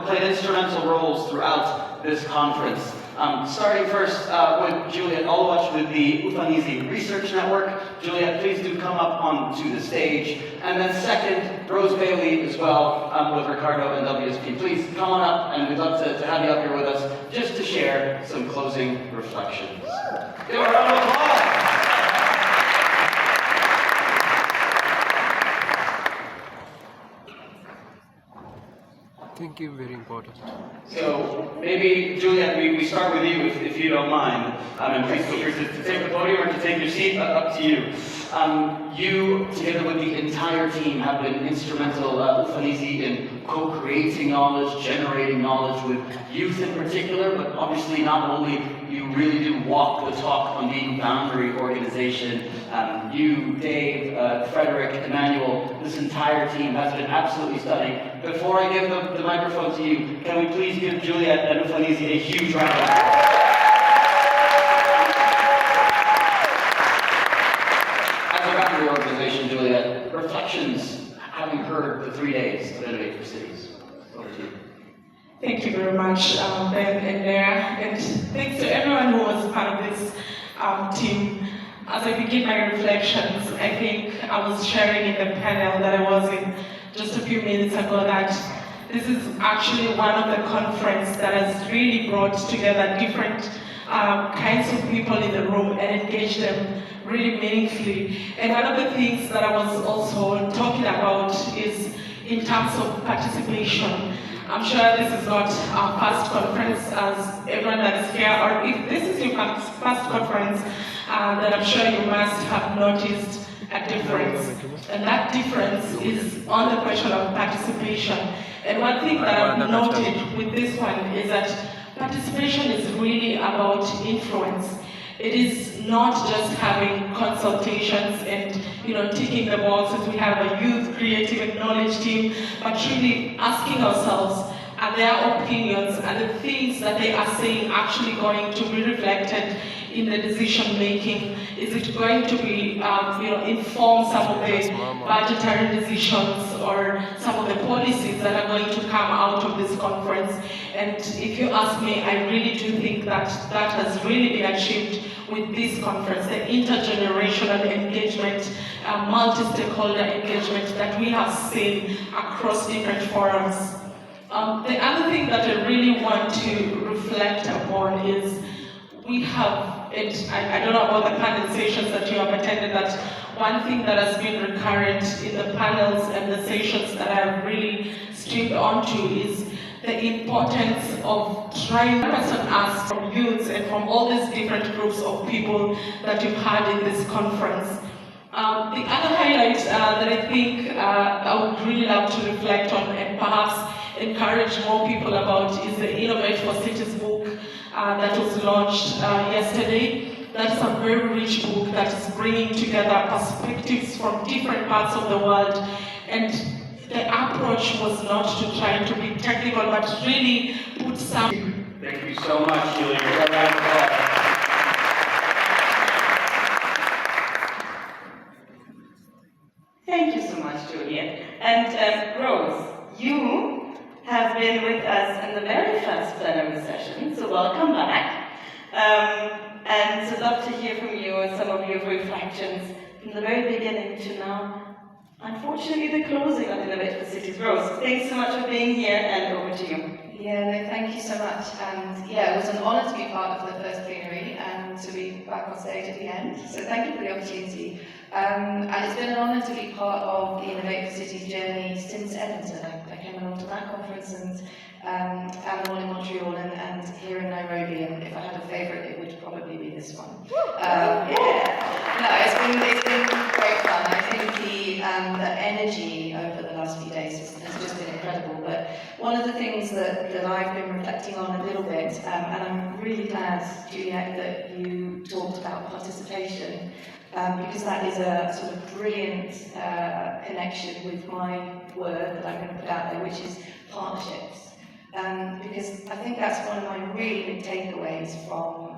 played instrumental roles throughout this conference. Starting first with Juliet Olwach with the Ufanisi Research Network. Juliet, please do come up onto the stage. And then second, Rose Bailey as well with Ricardo and WSP. Please come on up, and we'd love to have you up here with us just to share some closing reflections. Give a round of applause. Thank you, very important. So maybe, Juliet, we start with you if you don't mind. And please feel free to take the podium or to take your seat, up to you. You, together with the entire team, have been instrumental, Ufanisi, in co-creating knowledge, generating knowledge with youth in particular, but obviously not only you really do walk the talk on being a boundary organization. You, Dave, Frederick, Emmanuel, this entire team has been absolutely stunning. Before I give the microphone to you, can we please give Juliet and Ufanisi a huge round of applause? As a boundary organization, Juliet, reflections having heard the 3 days of Innovate for Cities. Over to you. Thank you very much, Ben and Nera, and thanks to everyone who was part of this team. As I begin my reflections, I think I was sharing in the panel that I was in just a few minutes ago that this is actually one of the conferences that has really brought together different kinds of people in the room and engaged them really meaningfully. And one of the things that I was also talking about is in terms of participation. I'm sure this is not our first conference, as everyone that is here, or if this is your first conference, then I'm sure you must have noticed a difference. And that difference is on the question of participation. And one thing that I've noted with this one is that participation is really about influence. It is not just having consultations and ticking the boxes. We have a youth creative and knowledge team, but really asking ourselves, are their opinions and the things that they are saying actually going to be reflected in the decision making? Is it going to be inform some of the budgetary decisions or some of the policies that are going to come out of this conference? And if you ask me, I really do think that that has really been achieved with this conference, the intergenerational engagement, multi-stakeholder engagement that we have seen across different forums. The other thing that I really want to reflect upon is we have, I don't know about the panel sessions that you have attended, that one thing that has been recurrent in the panels and the sessions that I've really streamed onto is the importance of trying to us from youths and from all these different groups of people that you've had in this conference. The other highlight that I think I would really love to reflect on and perhaps encourage more people about is the Innovate for Cities book that was launched yesterday. That's a very rich book that is bringing together perspectives from different parts of the world, and the approach was not to try to be technical, but really put some... Thank you so much, Julia. Thank you so much, Julia. And Rose, you have been with us in the very first plenary session, so welcome back. And I'd love to hear from you and some of your reflections from the very beginning to now. Unfortunately, the closing of Innovate for Cities. Rose, thanks so much for being here, and over to you. Yeah, no, thank you so much. And yeah, it was an honour to be part of the first plenary and to be back on stage at the end. So thank you for the opportunity. And it's been an honour to be part of the Innovate for Cities journey since Edmonton. I came along to that conference and the one in Montreal and here in Nairobi. And if I had a favourite, it would probably be this one. No, it's been great fun. I think the energy over the last few days has just been incredible. But one of the things that I've been reflecting on a little bit, and I'm really glad, Juliet, that you talked about participation, because that is a sort of brilliant connection with my word that I'm going to put out there, which is partnerships. Because I think that's one of my really big takeaways from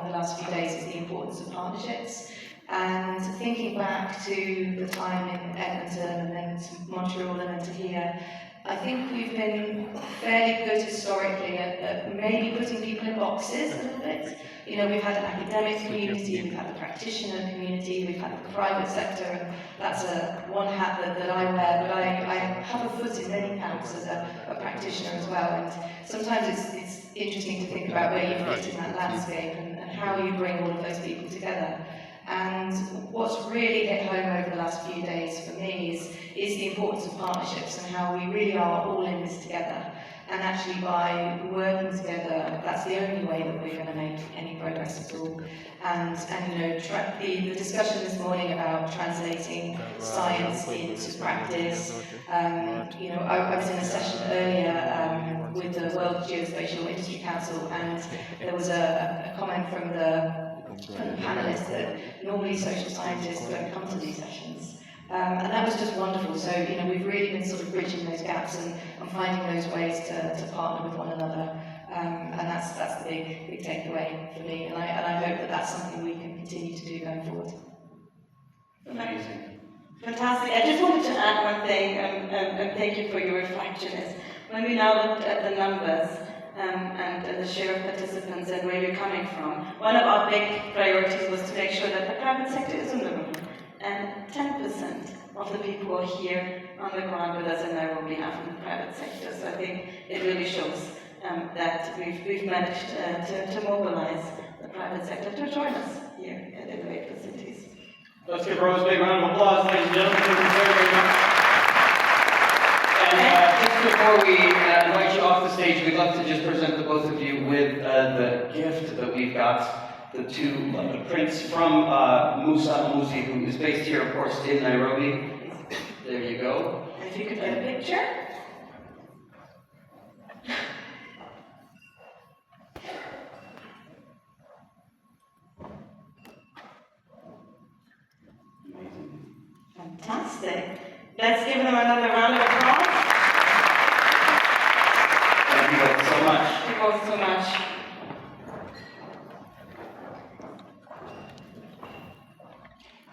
the last few days is the importance of partnerships. And thinking back to the time in Edmonton and then to Montreal and then to here, I think we've been fairly good historically at maybe putting people in boxes a little bit. You know, we've had an academic community, we've had the practitioner community, we've had the private sector, and that's one hat that I wear, but I have a foot in many camps as a practitioner as well, and sometimes it's interesting to think about where you fit in that landscape and how you bring all of those people together. And what's really hit home over the last few days for me is the importance of partnerships and how we really are all in this together. And actually by working together, that's the only way that we're going to make any progress at all. And you know, the discussion this morning about translating science into practice, you know, I was in a session earlier with the World Geospatial Industry Council, and there was a comment from the panelists that normally social scientists don't come to these sessions. And that was just wonderful. So, you know, we've really been sort of bridging those gaps and finding those ways to partner with one another. And that's the big takeaway for me. And I hope that that's something we can continue to do going forward. Amazing. Fantastic. I just wanted to add one thing, and thank you for your reflection, is when we now looked at the numbers, and the share of participants and where you're coming from, one of our big priorities was to make sure that the private sector is in the room. And 10% of the people who are here on the ground with us in Nairobi are from the private sector. So I think it really shows that we've managed to mobilize the private sector to join us here at Innovate for Cities. Let's give Rose a big round of applause, ladies and gentlemen. Thank you very, very much. And just before we invite you off the stage, we'd love to just present the both of you with the gift that we've got. The two prints from Musa Musi, who is based here, of course, in Nairobi. There you go. And if you could get a picture. Amazing. Fantastic. Let's give them another round of applause. Thank you both so much. Thank you both so much.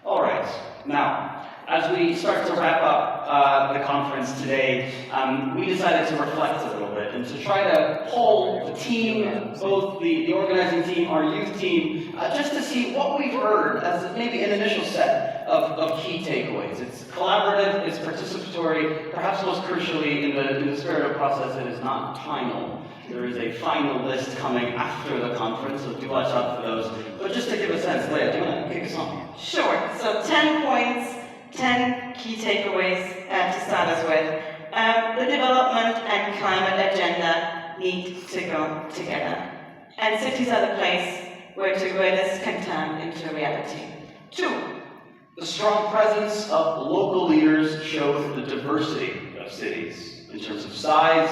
All right. Now, as we start to wrap up the conference today, we decided to reflect a little bit and to try to poll the team, both the organizing team, our youth team, just to see what we've heard as maybe an initial set of key takeaways. It's collaborative, it's participatory, perhaps most crucially in the spirit of process, it is not final. There is a final list coming after the conference, so do watch out for those. But just to give a sense, Leah, do you want to kick us off? Sure. So 10 points, 10 key takeaways to start us with. The development and climate agenda need to go together. And cities are the place where this can turn into reality. 2. The strong presence of local leaders showed the diversity of cities in terms of size,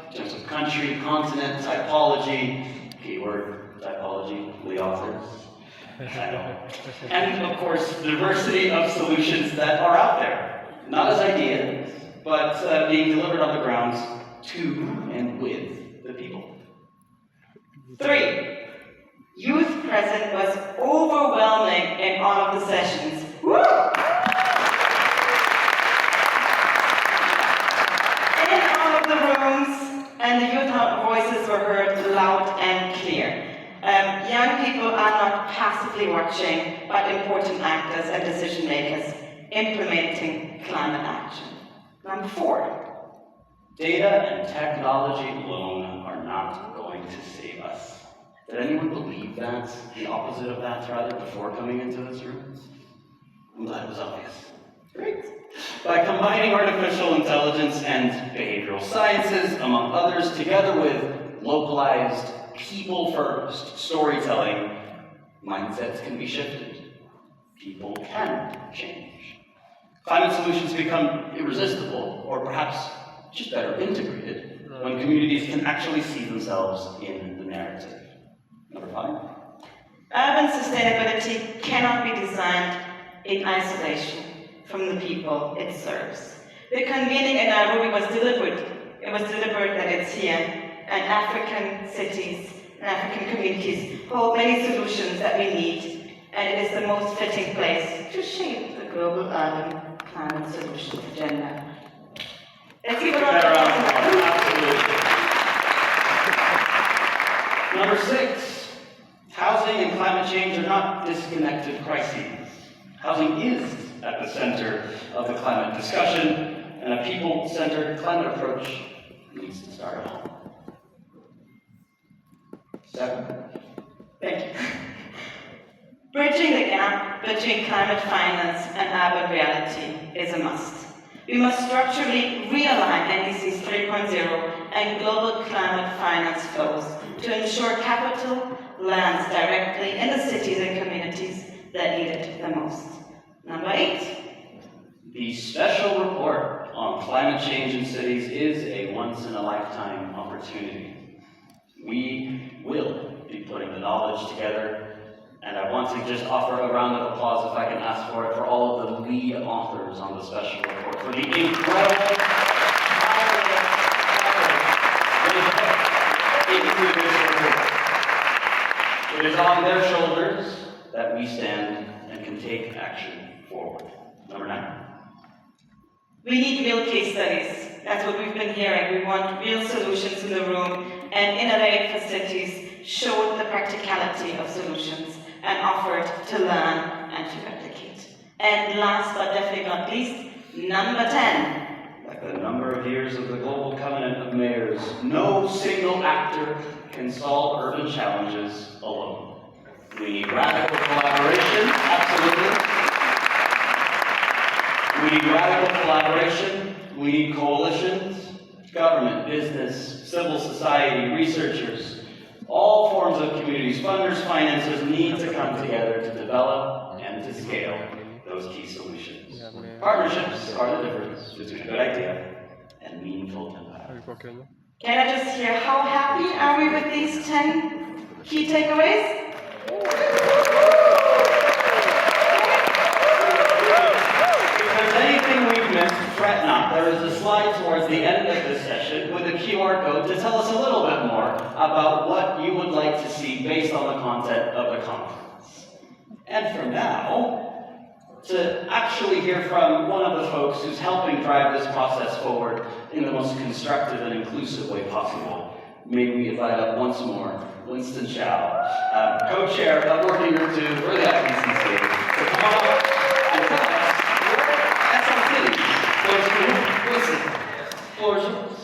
in terms of country, continent, typology, keyword typology, the authors. And of course, the diversity of solutions that are out there, not as ideas, but being delivered on the ground to and with the people. 3. Youth present was overwhelming in all of the sessions. Woo! In all of the rooms, and the youth voices were heard loud and clear. Young people are not passively watching, but important actors and decision makers implementing climate action. Number 4. Data and technology alone are not going to save us. Did anyone believe that? The opposite of that, rather, before coming into this room? I'm glad it was obvious. Great. By combining artificial intelligence and behavioral sciences, among others, together with localized, people-first storytelling, mindsets can be shifted. People can change. Climate solutions become irresistible, or perhaps just better integrated, when communities can actually see themselves in the narrative. Number 5. Urban sustainability cannot be designed in isolation from the people it serves. The convening in Nairobi was deliberate. It was deliberate that it's here, and African cities and African communities hold many solutions that we need, and it is the most fitting place to shape the global urban climate solution agenda. Let's give it That up. round of applause, absolutely. Number 6, housing and climate change are not disconnected crises. Housing is at the center of the climate discussion, and a people-centered climate approach needs to start at home. 7. Thank you. Bridging the gap between climate finance and urban reality is a must. We must structurally realign NDCs 3.0 and global climate finance flows to ensure capital lands directly in the cities and communities that need it the most. Number 8. The special report on climate change in cities is a once-in-a-lifetime opportunity. We will be putting the knowledge together, and I want to just offer a round of applause, if I can ask for it, for all of the lead authors on the special report, for the incredible It is on their shoulders that we stand and can take action forward. Number 9. We need real case studies. That's what we've been hearing. We want real solutions in the room, and Innovate for Cities showed the practicality of solutions and offered to learn and to replicate. And last but definitely not least, number 10. Like the number of years of the Global Covenant of Mayors, no single actor can solve urban challenges alone. We need radical collaboration, absolutely. We need radical collaboration. We need coalitions, government, business, civil society, researchers. All forms of communities, funders, financiers need to come together to develop and to scale those key solutions. Partnerships are the difference between a good idea and meaningful impact. Can I just hear how happy are we with these 10 key takeaways? If there's anything we've missed, fret not. There is a slide towards the end of this session with a QR code to tell us a little bit more about what you would like to see based on the content of the conference. And for now, to actually hear from one of the folks who's helping drive this process forward in the most constructive and inclusive way possible, may we invite up once more Winston Chow, co-chair of Working Group 2 for the IPCC, to come up and tell us where Winston, floor is yours.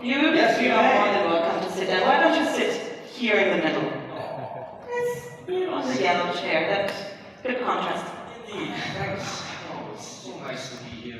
Yes, you are may. more than welcome to sit down. Why don't you sit here in the middle? Yes, on the yellow chair. That's good contrast. Thanks. Oh, it's so nice to be here.